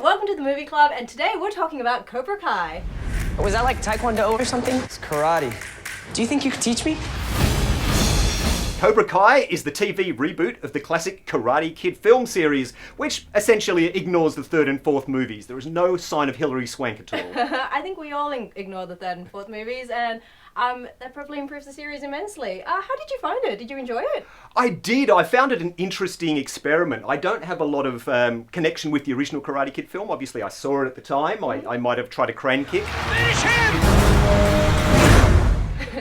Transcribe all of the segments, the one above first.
welcome to the Movie Club, and today we're talking about Cobra Kai. Was that like Taekwondo or something? It's karate. Do you think you could teach me? Cobra Kai is the TV reboot of the classic Karate Kid film series, which essentially ignores the third and fourth movies. There is no sign of Hilary Swank at all. I think we all ignore the third and fourth movies, and that probably improves the series immensely. How did you find it? Did you enjoy it? I did. I found it an interesting experiment. I don't have a lot of connection with the original Karate Kid film. Obviously, I saw it at the time. I might have tried a crane kick. Finish him!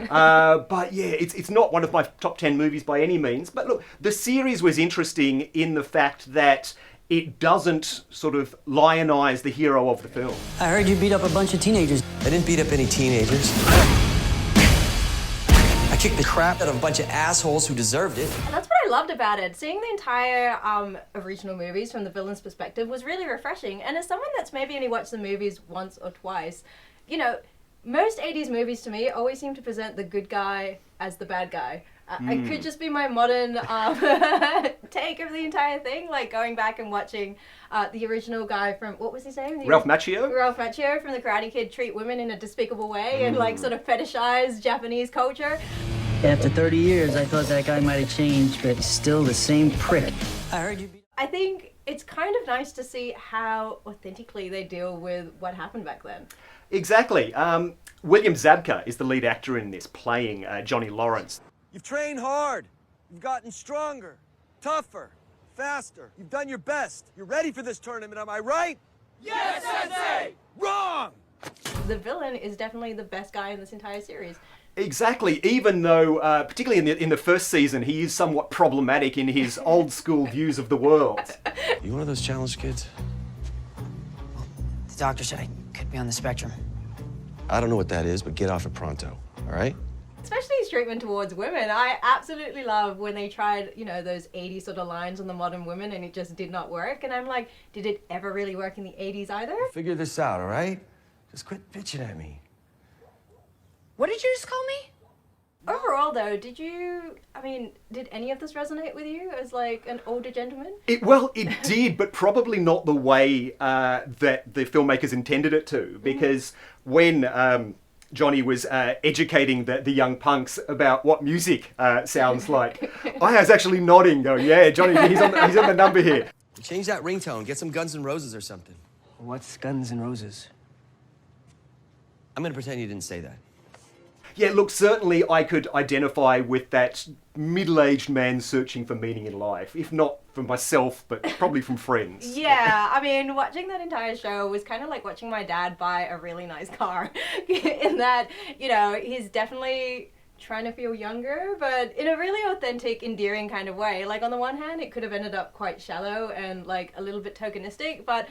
But yeah, it's not one of my top 10 movies by any means. But look, the series was interesting in the fact that it doesn't sort of lionize the hero of the film. I heard you beat up a bunch of teenagers. I didn't beat up any teenagers. I kicked the crap out of a bunch of assholes who deserved it. And that's what I loved about it. Seeing the entire original movies from the villain's perspective was really refreshing. And as someone that's maybe only watched the movies once or twice, you know, most 80s movies to me always seem to present the good guy as the bad guy. It could just be my modern take of the entire thing, like going back and watching the original guy from, what was his name? Ralph Macchio? Ralph Macchio from The Karate Kid treat women in a despicable way and like sort of fetishize Japanese culture. After 30 years, I thought that guy might have changed, but he's still the same prick. I heard you beat... I think it's kind of nice to see how authentically they deal with what happened back then. Exactly. William Zabka is the lead actor in this, playing Johnny Lawrence. You've trained hard. You've gotten stronger, tougher, faster. You've done your best. You're ready for this tournament, am I right? Yes, Sensei! Wrong! The villain is definitely the best guy in this entire series. Exactly, even though, particularly in the first season, he is somewhat problematic in his old school views of the world. You one of those challenged kids? The doctor said I could be on the spectrum. I don't know what that is, but get off it pronto, all right? Especially his treatment towards women. I absolutely love when they tried, you know, those 80s sort of lines on the modern women and it just did not work. And I'm like, did it ever really work in the 80s either? Figure this out, all right? Just quit bitching at me. What did you just call me? Overall though, did any of this resonate with you as like an older gentleman? It did, but probably not the way that the filmmakers intended it to, because when Johnny was educating the young punks about what music sounds like, I was actually nodding, going, yeah, Johnny, he's on the number here. Change that ringtone, get some Guns N' Roses or something. What's Guns N' Roses? I'm gonna pretend you didn't say that. Yeah, look, certainly I could identify with that middle-aged man searching for meaning in life, if not from myself, but probably from friends. Yeah, I mean, watching that entire show was kind of like watching my dad buy a really nice car. In that, you know, he's definitely trying to feel younger, but in a really authentic, endearing kind of way. Like, on the one hand, it could have ended up quite shallow and, like, a little bit tokenistic, but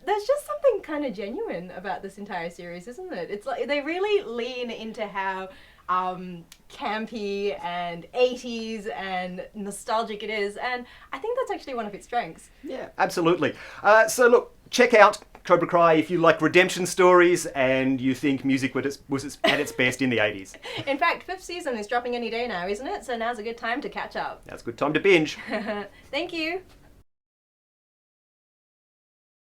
there's just something kind of genuine about this entire series, isn't it? It's like they really lean into how campy and 80s and nostalgic it is, and I think that's actually one of its strengths. Yeah, absolutely. So look, check out Cobra Kai if you like redemption stories and you think music was at its best in the 80s. In fact, 5th season is dropping any day now, isn't it? So now's a good time to catch up. That's a good time to binge. Thank you.